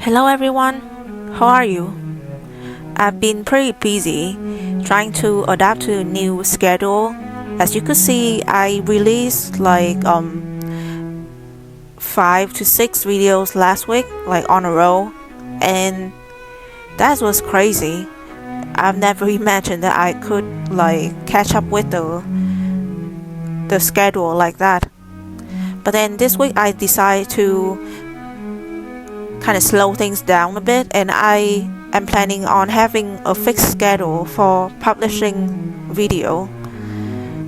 Hello everyone, how are you? I've been pretty busy trying to adapt to a new schedule. As you could see, I released like 5 to 6 videos last week, like on a row, and that was crazy. I've never imagined that I could like catch up with the schedule like that. But then this week I decided to kind of slow things down a bit, and I am planning on having a fixed schedule for publishing video,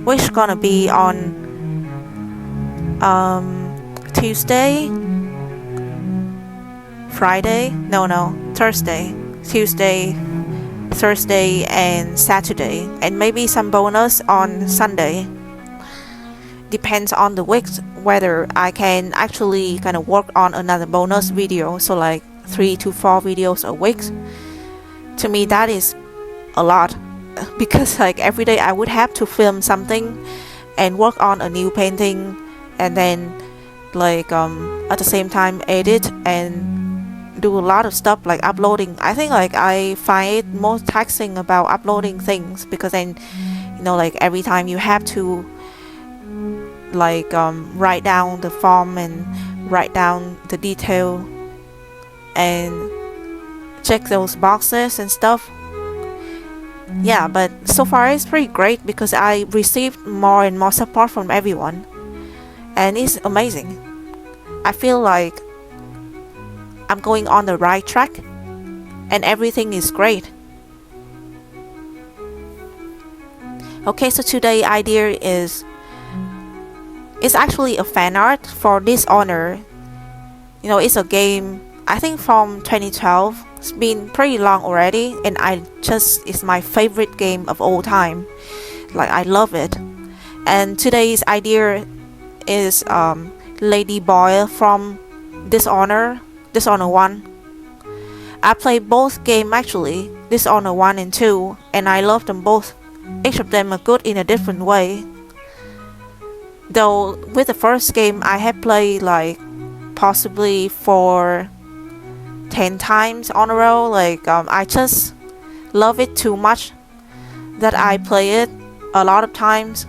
which is gonna be on Tuesday, Friday, Thursday, Tuesday, Thursday, and Saturday, and maybe some bonus on Sunday. Depends on the week whether I can actually kind of work on another bonus video, so like 3 to 4 videos a week. To me that is a lot, because like every day I would have to film something and work on a new painting, and then like at the same time edit and do a lot of stuff like uploading. I think like I find it more taxing about uploading things, because then like every time you have to like write down the form and write down the detail and check those boxes and stuff. Yeah, but so far it's pretty great because I received more and more support from everyone, and it's amazing. I feel like I'm going on the right track and everything is great. Okay, so today's idea is actually a fan art for Dishonored. It's a game I think from 2012. It's been pretty long already, and it's my favorite game of all time. Like I love it. And today's idea is Lady Boyle from Dishonored 1. I played both games actually, Dishonored 1 and 2, and I love them both. Each of them are good in a different way. Though with the first game I had played like possibly for 10 times on a row. Like I just love it too much that I play it a lot of times.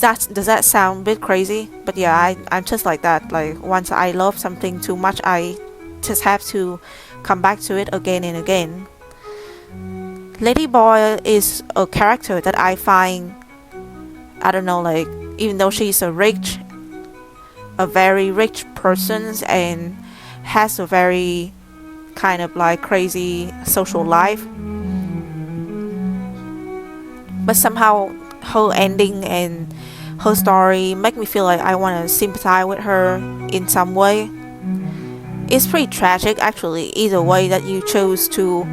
Does that sound a bit crazy? But yeah, I'm just like that. Like once I love something too much, I just have to come back to it again and again. Lady Boyle is a character that I find, I don't know, like even though she's a very rich person and has a very kind of like crazy social life, but somehow her ending and her story make me feel like I want to sympathize with her in some way. It's pretty tragic actually, either way that you chose to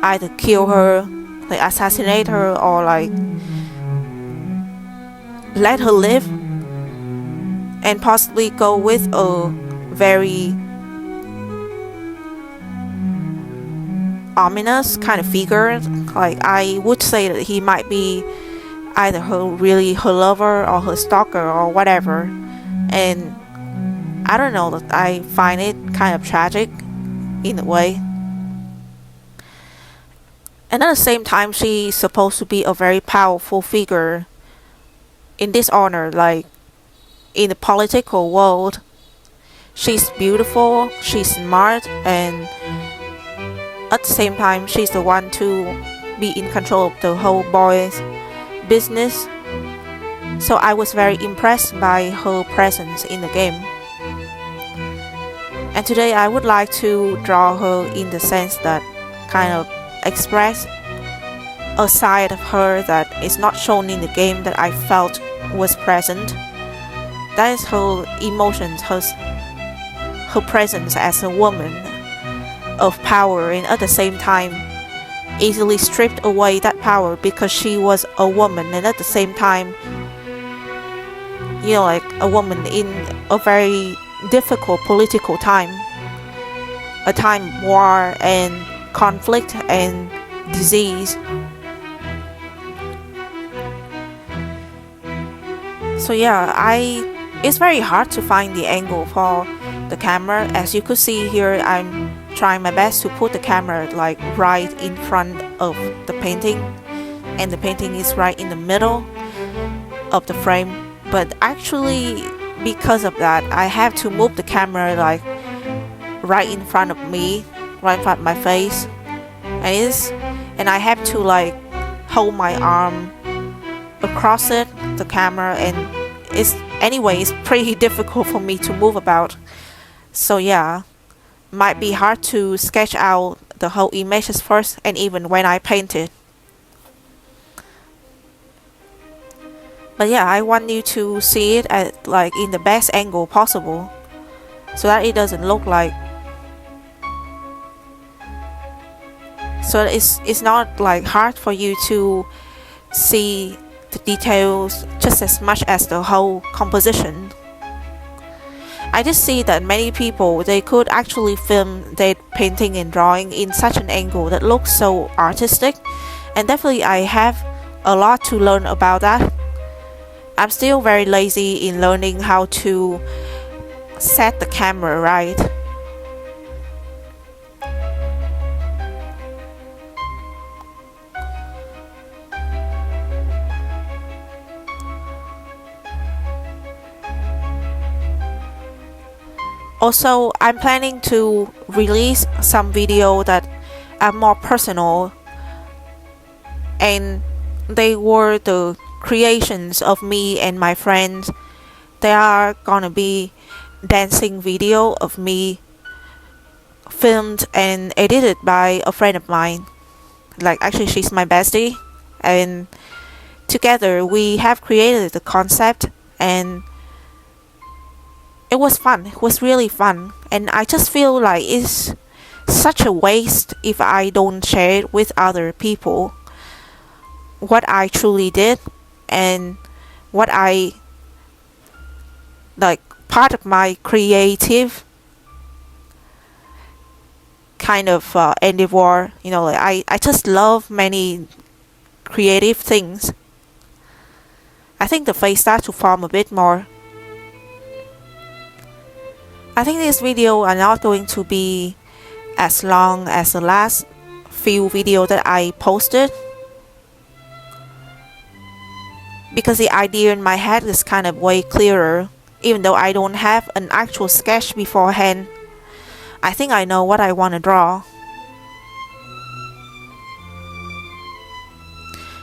either kill her, like assassinate her, or like let her live and possibly go with a very ominous kind of figure. Like I would say that he might be either her lover or her stalker or whatever, and I don't know, that I find it kind of tragic in a way. And at the same time, she's supposed to be a very powerful figure in Dishonored, like in the political world. She's beautiful, she's smart, and at the same time she's the one to be in control of the whole boys business. So I was very impressed by her presence in the game. And today I would like to draw her in the sense that kind of express a side of her that is not shown in the game that I felt was present. That is her emotions, her presence as a woman of power, and at the same time easily stripped away that power because she was a woman, and at the same time like a woman in a very difficult political time, a time of war and conflict and disease. So yeah, it's very hard to find the angle for the camera. As you could see here, I'm trying my best to put the camera like right in front of the painting, and the painting is right in the middle of the frame. But actually, because of that, I have to move the camera like right in front of me, right in front of my face, and I have to like hold my arm across the camera, and it's pretty difficult for me to move about. So yeah, might be hard to sketch out the whole images first, and even when I paint it. But yeah, I want you to see it at like in the best angle possible, so that it doesn't look like, so it's not like hard for you to see the details just as much as the whole composition. I just see that many people, they could actually film their painting and drawing in such an angle that looks so artistic, and definitely I have a lot to learn about that. I'm still very lazy in learning how to set the camera right. Also, I'm planning to release some video that are more personal, and they were the creations of me and my friends. They are gonna be dancing video of me filmed and edited by a friend of mine. Like actually she's my bestie, and together we have created the concept, and it was fun. It was really fun, and I just feel like it's such a waste if I don't share it with other people, what I truly did and what I like, part of my creative kind of endeavor. You know, like I just love many creative things. I think the face starts to form a bit more. I think this video are not going to be as long as the last few videos that I posted, because the idea in my head is kind of way clearer. Even though I don't have an actual sketch beforehand, I think I know what I want to draw.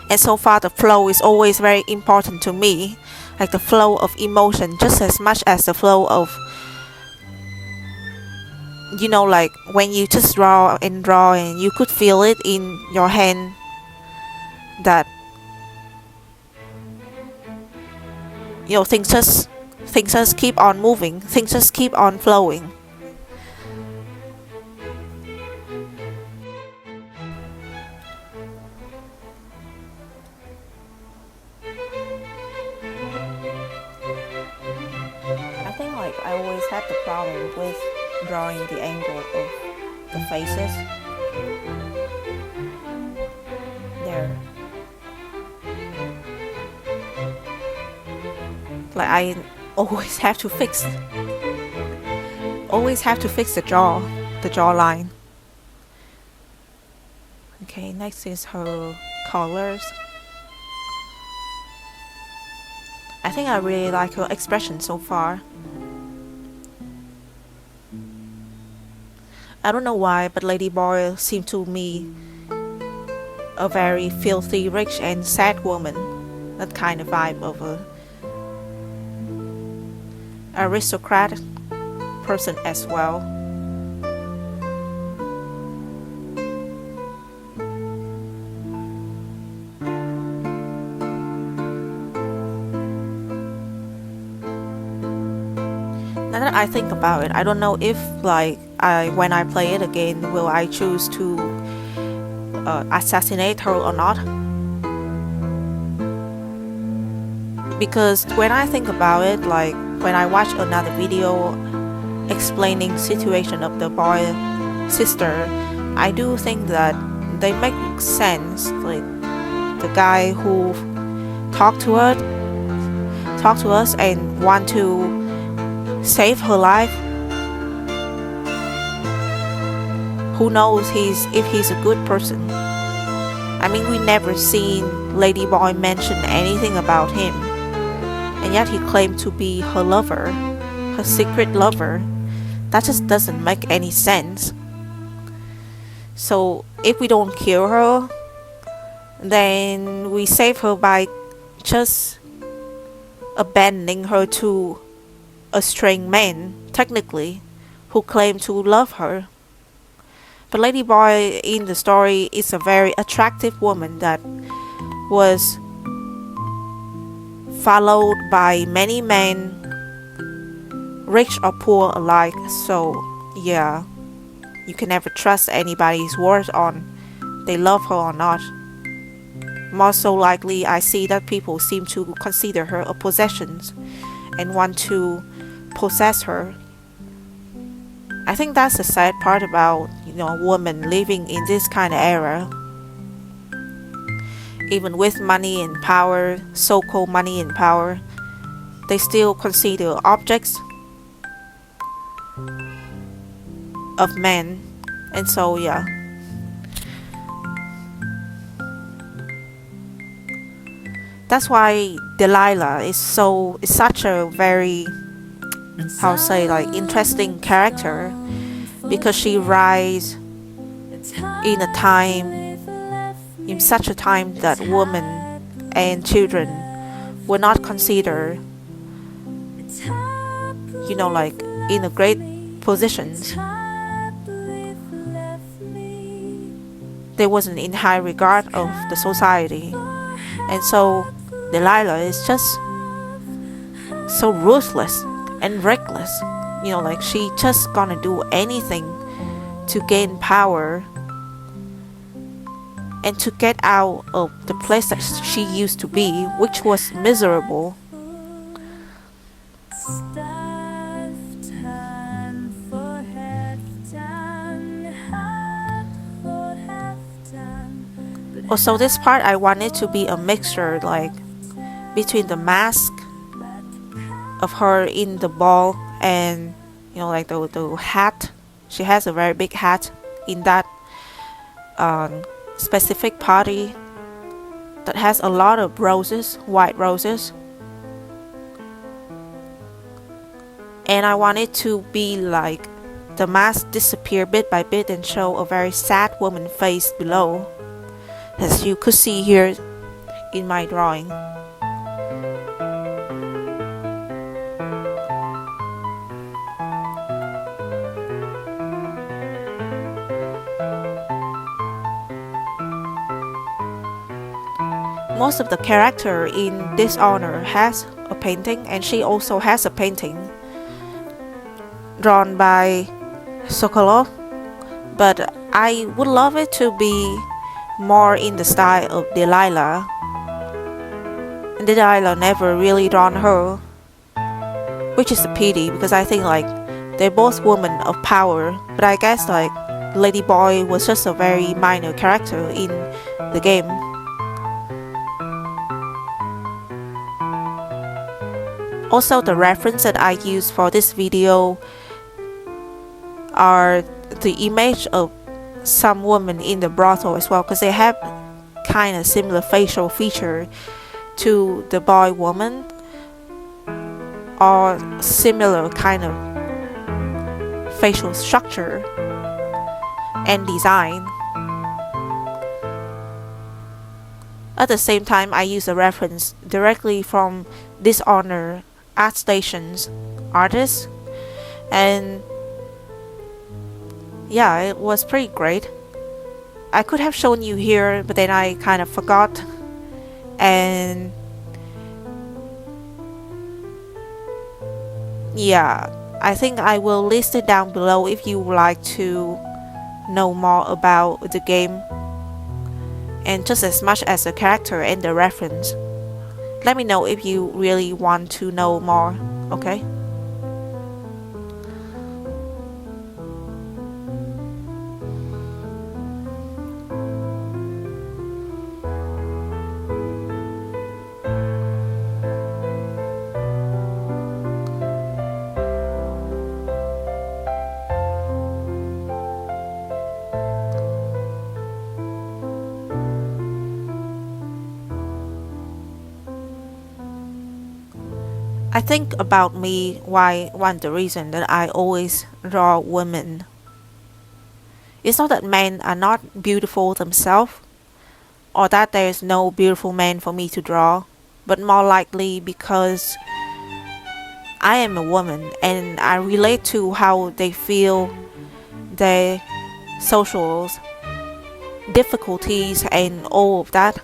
And so far the flow is always very important to me, like the flow of emotion just as much as the flow of, you know, like when you just draw and you could feel it in your hand, that, you know, things just keep on moving, things just keep on flowing. I think like I always had the problem with drawing the angle of the faces. There. Like I always have to fix the jawline. Okay, next is her colors. I think I really like her expression so far. I don't know why, but Lady Boyle seemed to me a very filthy, rich and sad woman. That kind of vibe of a aristocrat person as well. Now that I think about it, I don't know if like when I play it again, will I choose to assassinate her or not? Because when I think about it, like when I watch another video explaining the situation of the Boyle sister, I do think that they make sense. Like the guy who talked to her, talk to us and want to save her life. Who knows if he's a good person. I mean, we never seen Lady Boyle mention anything about him, and yet he claimed to be her lover, her secret lover. That just doesn't make any sense. So if we don't kill her, then we save her by just abandoning her to a strange man, technically, who claim to love her. But Lady Boyle in the story is a very attractive woman that was followed by many men, rich or poor alike. So yeah, you can never trust anybody's word on they love her or not. More so likely, I see that people seem to consider her a possession and want to possess her. I think that's the sad part about, women living in this kind of era. Even with money and power, so-called money and power, they still consider objects of men. And so yeah, that's why Delilah is such a very, interesting character, because she rise in such a time that women and children were not considered, in a great positions. They wasn't in high regard of the society, and so Delilah is just so ruthless and reckless. She just gonna do anything to gain power and to get out of the place that she used to be, which was miserable. Also, this part I wanted to be a mixture, between the mask of her in the ball and the hat. She has a very big hat in that specific party that has a lot of roses, white roses. And I wanted to be the mask disappear bit by bit and show a very sad woman face below, as you could see here in my drawing. Most of the character in Dishonored has a painting, and she also has a painting drawn by Sokolov, but I would love it to be more in the style of Delilah. And Delilah never really drawn her, which is a pity, because I think they're both women of power, but I guess Lady Boyle was just a very minor character in the game. Also, the reference that I use for this video are the image of some women in the brothel as well, because they have kind of similar facial feature to the boy woman, or similar kind of facial structure and design. At the same time, I use a reference directly from Dishonored ArtStation's artist, and yeah, it was pretty great. I could have shown you here, but then I kind of forgot, and yeah, I think I will list it down below if you would like to know more about the game, and just as much as the character and the reference. Let me know if you really want to know more, okay? I think about me why one of the reasons that I always draw women. It's not that men are not beautiful themselves, or that there is no beautiful man for me to draw, but more likely because I am a woman and I relate to how they feel, their social difficulties and all of that.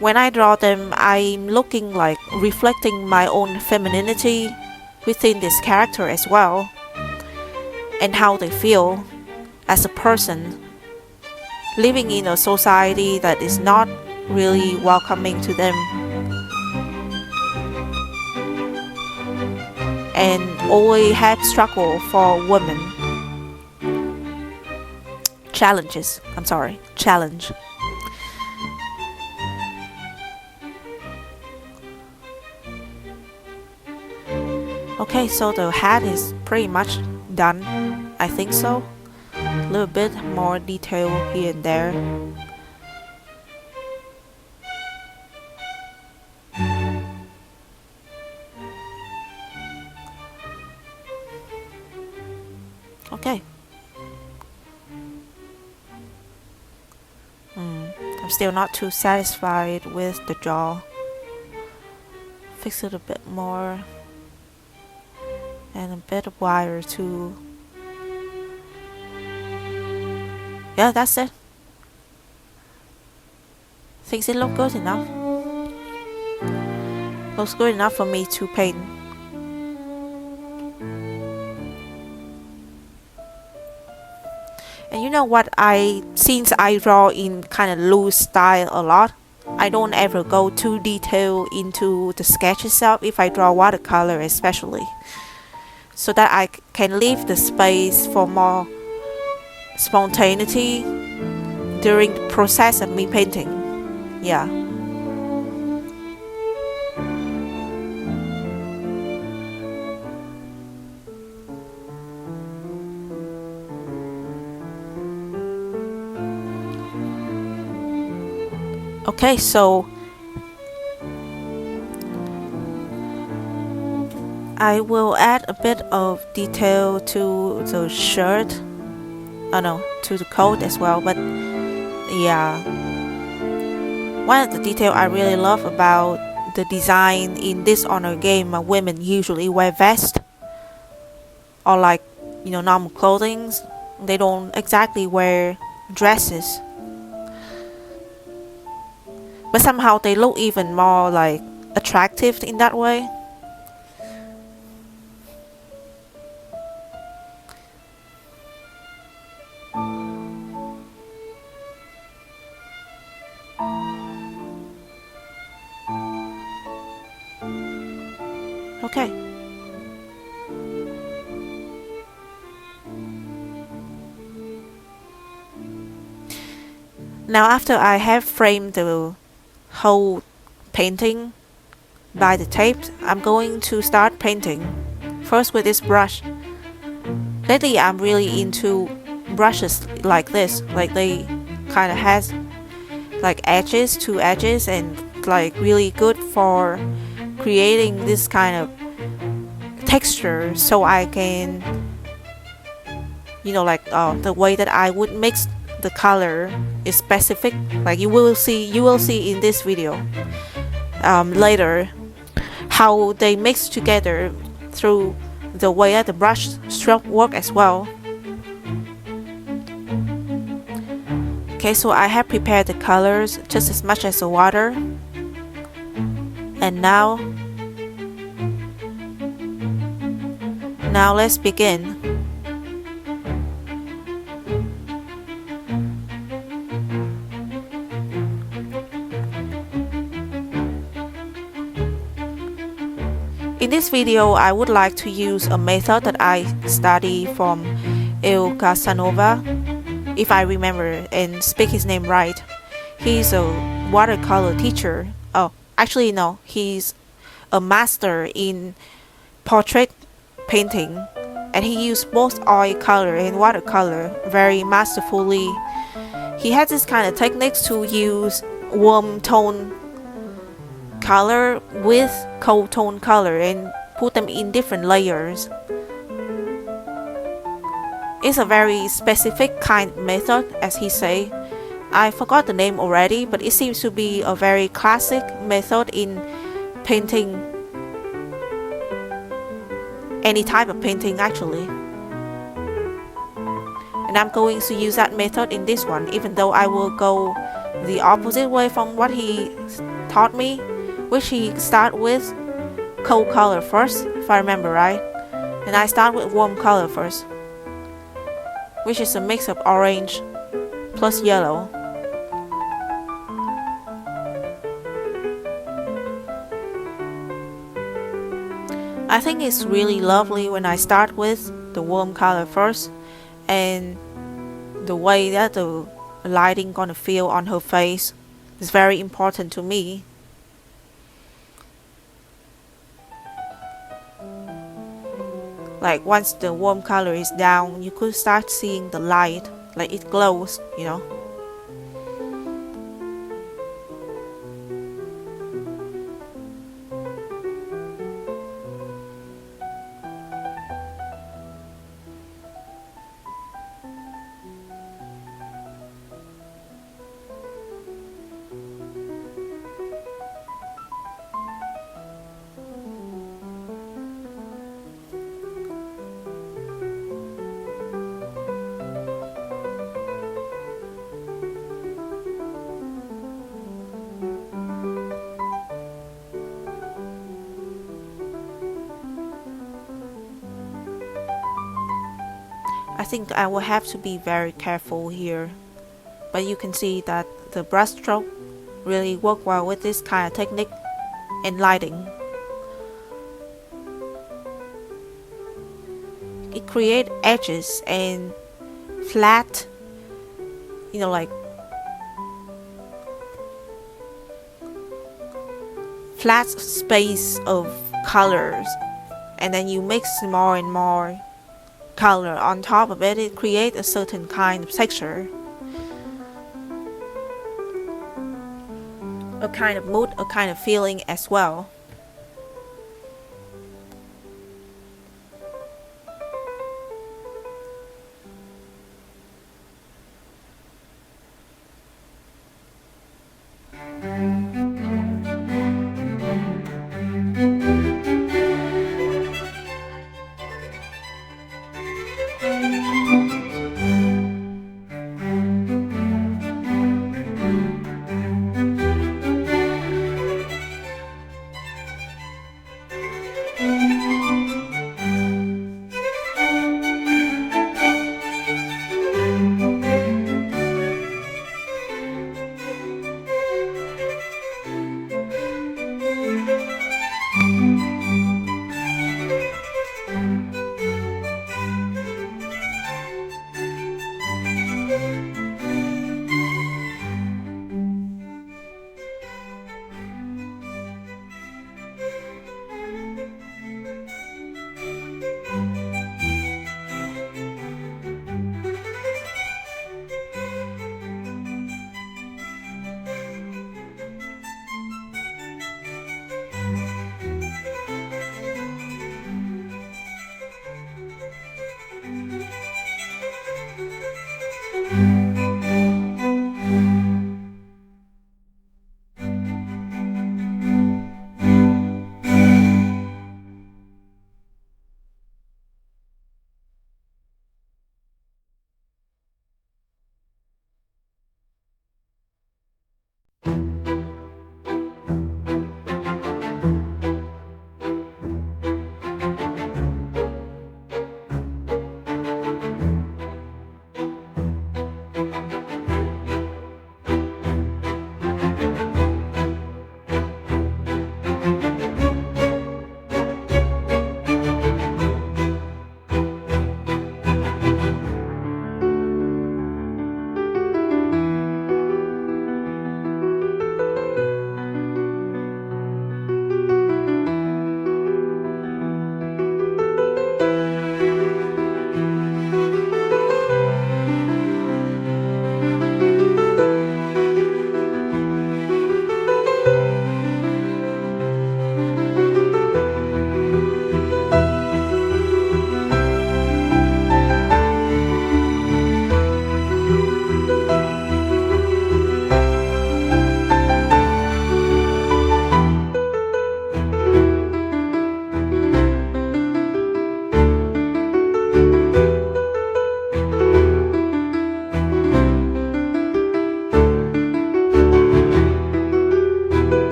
When I draw them, I'm looking like reflecting my own femininity within this character as well, and how they feel as a person living in a society that is not really welcoming to them and always have struggle for women. Challenge. Okay, so the hat is pretty much done. I think so. A little bit more detail here and there. Okay. I'm still not too satisfied with the jaw. Fix it a bit more. And a bit of wire too. Yeah, that's it. Thinks it look good enough. Looks good enough for me to paint. And you know what, since I draw in kind of loose style a lot, I don't ever go too detailed into the sketch itself if I draw watercolor especially, so that I can leave the space for more spontaneity during the process of me painting. Yeah. Okay, so I will add a bit of detail to the shirt. To the coat as well, but yeah. One of the details I really love about the design in Dishonored game, women usually wear vests or like, normal clothing. They don't exactly wear dresses. But somehow they look even more like attractive in that way. Okay. Now after I have framed the whole painting by the tape, I'm going to start painting. First with this brush. Lately I'm really into brushes like this, like they kind of has like two edges and like really good for creating this kind of texture, so I can the way that I would mix the color is specific, like you will see in this video later how they mix together through the way that the brush stroke work as well. Okay, so I have prepared the colors just as much as the water, and now let's begin. In this video, I would like to use a method that I study from Il Casanova, if I remember and speak his name right. He's a watercolor teacher. Oh, actually no, he's a master in portrait painting, and he used both oil color and watercolor very masterfully. He has this kind of techniques to use warm tone color with cold tone color and put them in different layers. It's a very specific kind of method, as he say. I forgot the name already, but it seems to be a very classic method in painting, any type of painting actually. And I'm going to use that method in this one, even though I will go the opposite way from what he taught me, which he start with cold color first, if I remember right. And I start with warm color first, which is a mix of orange plus yellow. I think it's really lovely when I start with the warm color first, and the way that the lighting gonna feel on her face is very important to me. Like once the warm color is down, you could start seeing the light, like it glows, you know. I think I will have to be very careful here, but you can see that the brushstroke really work well with this kind of technique and lighting. It create edges and flat, you know, like flat space of colors, and then you mix more and more color on top of it. It creates a certain kind of texture, a kind of mood, a kind of feeling as well.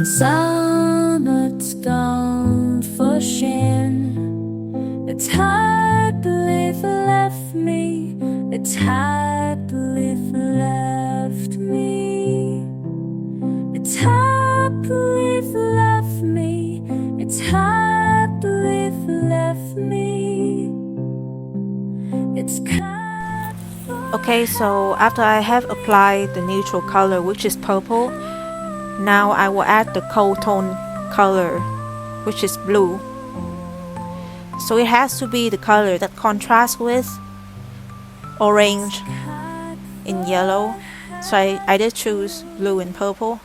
And summer's gone for shin. It's hard to believe it left me. It's hard to believe it left me. It's hard to believe it left me. It's hard to believe it left me. It's kind of Okay, so after I have applied the neutral color, which is purple, now I will add the cold tone color, which is blue. So it has to be the color that contrasts with orange and yellow. So I did choose blue and purple.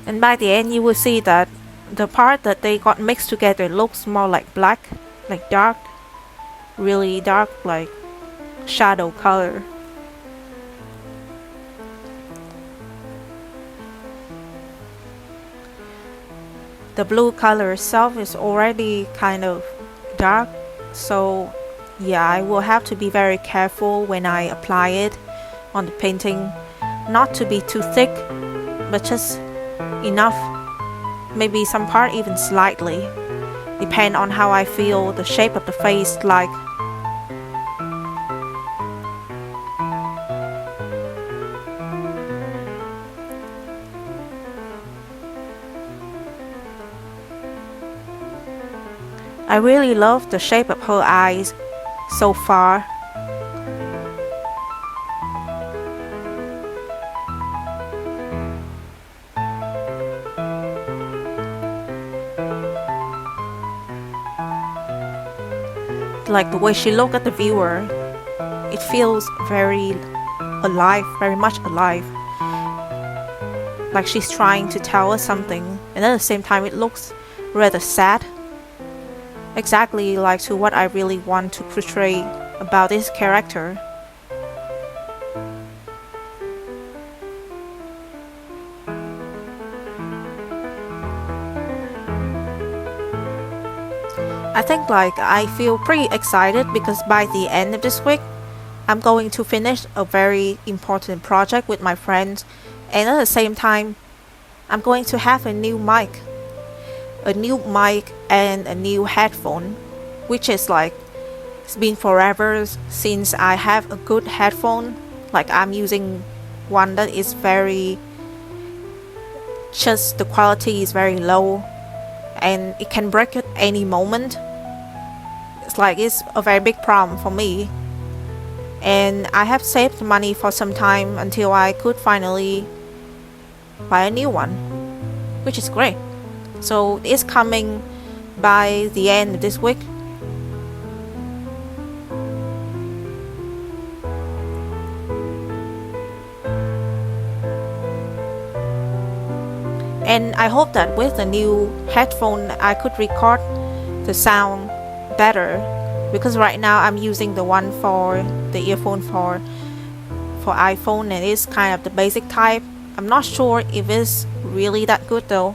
And by the end you will see that the part that they got mixed together looks more like black, like dark, really dark, like shadow color. The blue color itself is already kind of dark, so yeah, I will have to be very careful when I apply it on the painting, not to be too thick, but just enough, maybe some part even slightly, depend on how I feel the shape of the face like. I really love the shape of her eyes so far. Like the way she looked at the viewer, it feels very alive, very much alive. Like she's trying to tell us something, and at the same time it looks rather sad. Exactly like to what I really want to portray about this character. I think like I feel pretty excited because by the end of this week, I'm going to finish a very important project with my friends, and at the same time, I'm going to have a new mic and a new headphone, which is like it's been forever since I have a good headphone. Like I'm using one that is very, just the quality is very low and it can break at any moment. It's a very big problem for me, and I have saved money for some time until I could finally buy a new one, which is great. So it's coming by the end of this week. And I hope that with the new headphone I could record the sound better, because right now I'm using the one for the earphone for iPhone, and it's kind of the basic type. I'm not sure if it's really that good though.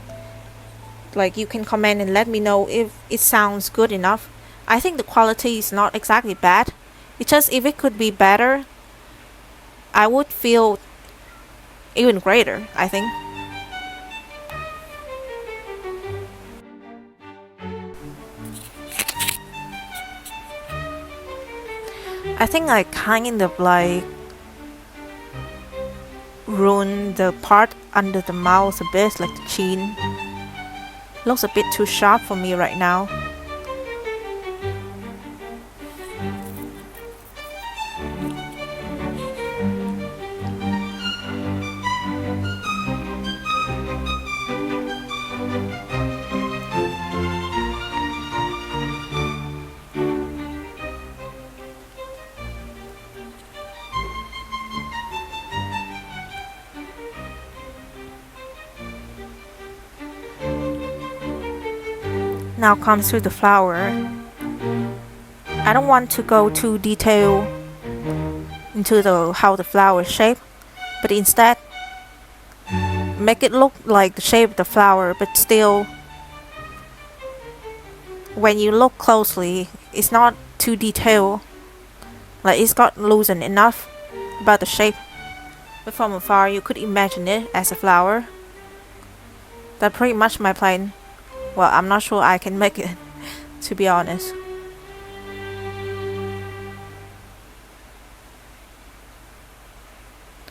Like you can comment and let me know if it sounds good enough. I think the quality is not exactly bad. It's just if it could be better, I would feel even greater, I think. I think I kind of like ruined the part under the mouth a bit, like the chin. Looks a bit too sharp for me right now. Now comes to the flower. I don't want to go too detailed into how the flower is shaped, but instead make it look like the shape of the flower, but still when you look closely it's not too detailed, like it's got loosened enough about the shape, but from afar you could imagine it as a flower. That's pretty much my plan. Well, I'm not sure I can make it to be honest.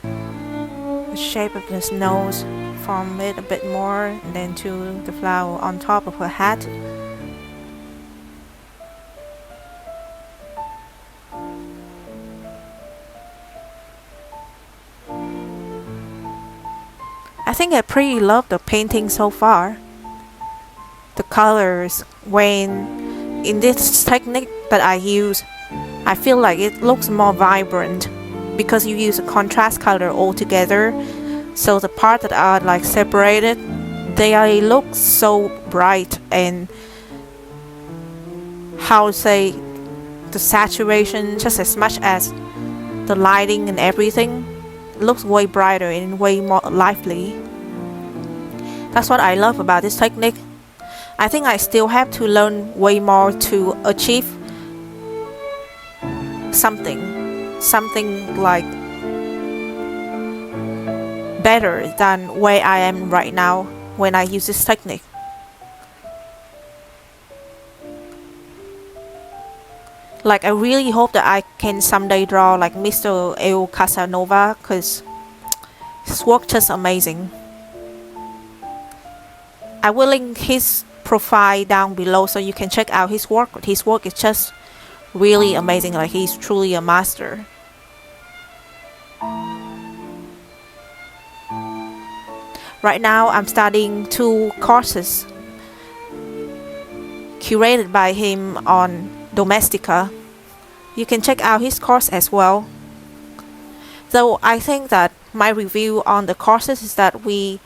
The shape of his nose, from it a bit more, and then to the flower on top of her hat. I think I pretty love the painting so far. The colors, when in this technique that I use, I feel like it looks more vibrant because you use a contrast color altogether. So the part that are like separated, they look so bright, and how to say, the saturation just as much as the lighting and everything looks way brighter and way more lively. That's what I love about this technique. I think I still have to learn way more to achieve something like better than where I am right now when I use this technique. Like I really hope that I can someday draw like Mr. El Casanova, because his work just amazing. I will link his profile down below so you can check out his work. His work is just really amazing, like he's truly a master. Right now I'm studying 2 courses curated by him on Domestica. You can check out his course as well. Though I think that my review on the courses is that we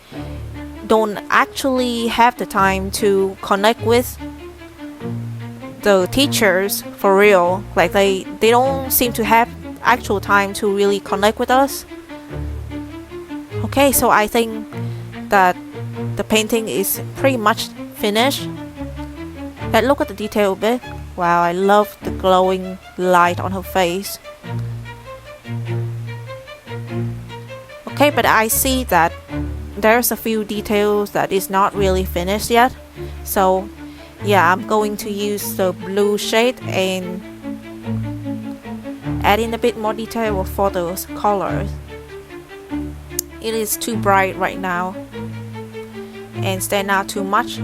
don't actually have the time to connect with the teachers for real. Like they don't seem to have actual time to really connect with us. Okay, so I think that the painting is pretty much finished. Let's look at the detail a bit. Wow, I love the glowing light on her face. Okay, but I see that there's a few details that is not really finished yet. So yeah, I'm going to use the blue shade and add in a bit more detail for those colors. It is too bright right now and stand out too much.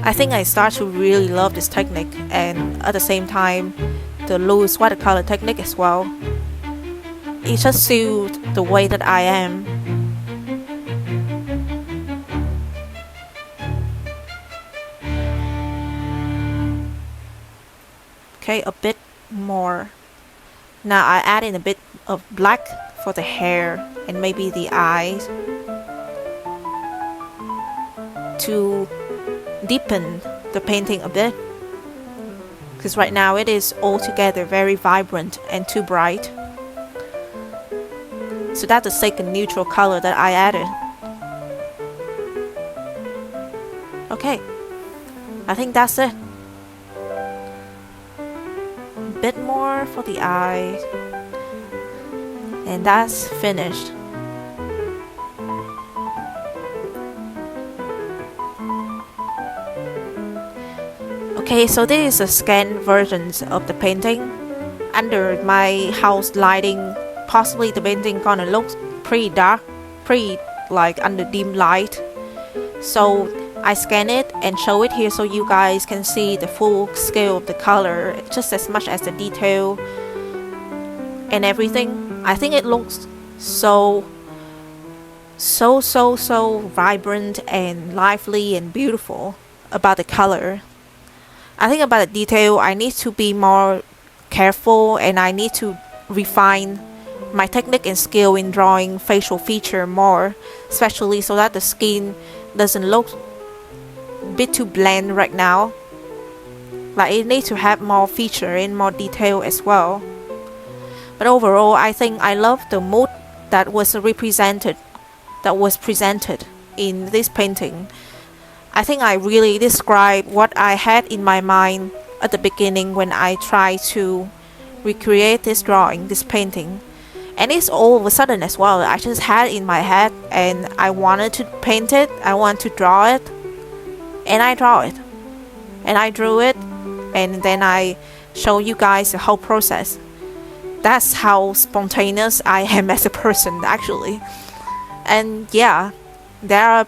I think I start to really love this technique, and at the same time the loose watercolor technique as well. It just suits the way that I am. Okay, a bit more. Now I add in a bit of black for the hair and maybe the eyes to deepen the painting a bit, because right now it is altogether very vibrant and too bright. So that's the second neutral color that I added. Okay, I think that's it. A bit more for the eyes, and that's finished. Okay, so this is a scanned version of the painting. Under my house lighting, possibly the painting gonna look pretty dark, pretty like under dim light. So I scan it and show it here so you guys can see the full scale of the color, just as much as the detail and everything. I think it looks so vibrant and lively and beautiful about the color. I think about the detail, I need to be more careful, and I need to refine my technique and skill in drawing facial feature more, especially so that the skin doesn't look a bit too bland right now. Like it needs to have more feature and more detail as well. But overall, I think I love the mood that was presented in this painting. I think I really described what I had in my mind at the beginning when I tried to recreate this drawing, this painting. And it's all of a sudden as well. I just had it in my head and I wanted to paint it, I want to draw it, and I draw it. And I drew it, and then I show you guys the whole process. That's how spontaneous I am as a person, actually. And yeah, there are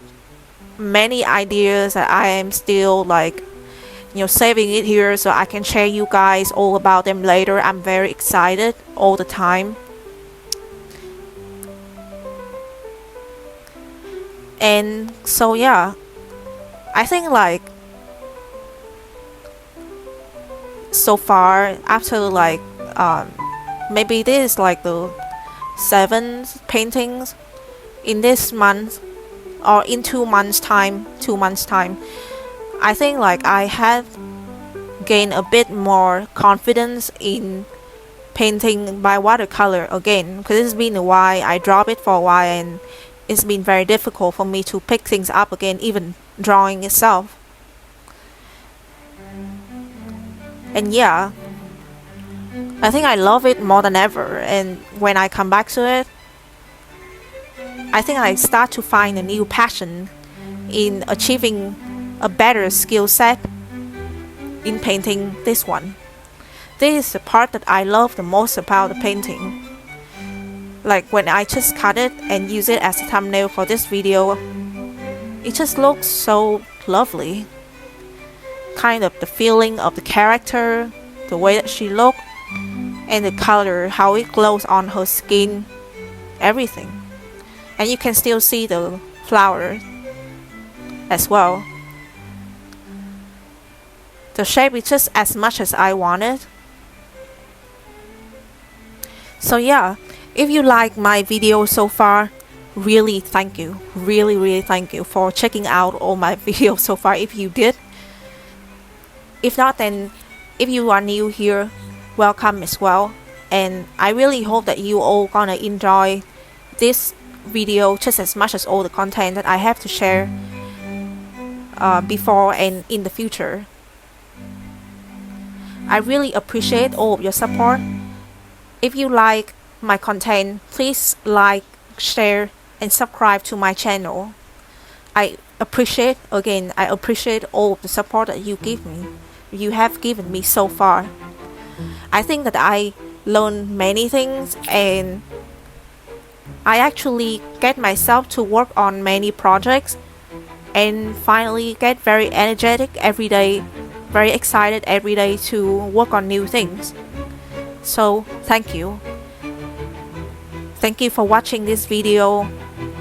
many ideas that I am still like, saving it here so I can share you guys all about them later. I'm very excited all the time. And so yeah, I think like so far after like maybe this is like the 7th paintings in this month, or in 2 months time, I think like I have gained a bit more confidence in painting by watercolor again, because it's been a while. I dropped it for a while and it's been very difficult for me to pick things up again, even drawing itself. And yeah, I think I love it more than ever, and when I come back to it, I think I start to find a new passion in achieving a better skill set in painting this one. This is the part that I love the most about the painting. Like when I just cut it and use it as a thumbnail for this video, it just looks so lovely. Kind of the feeling of the character, the way that she looks, and the color, how it glows on her skin, everything. And you can still see the flower as well. The shape is just as much as I wanted. So yeah, if you like my video so far, really thank you. Really thank you for checking out all my videos so far if you did. If not, then if you are new here, welcome as well. And I really hope that you all gonna enjoy this video just as much as all the content that I have to share before and in the future. I really appreciate all of your support. If you like my content, please like, share, and subscribe to my channel. I appreciate all of the support that you have given me so far. I think that I learned many things, and I actually get myself to work on many projects and finally get very energetic every day, very excited every day to work on new things. So thank you. Thank you for watching this video,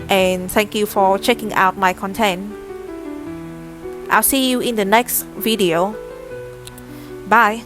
and thank you for checking out my content. I'll see you in the next video. Bye.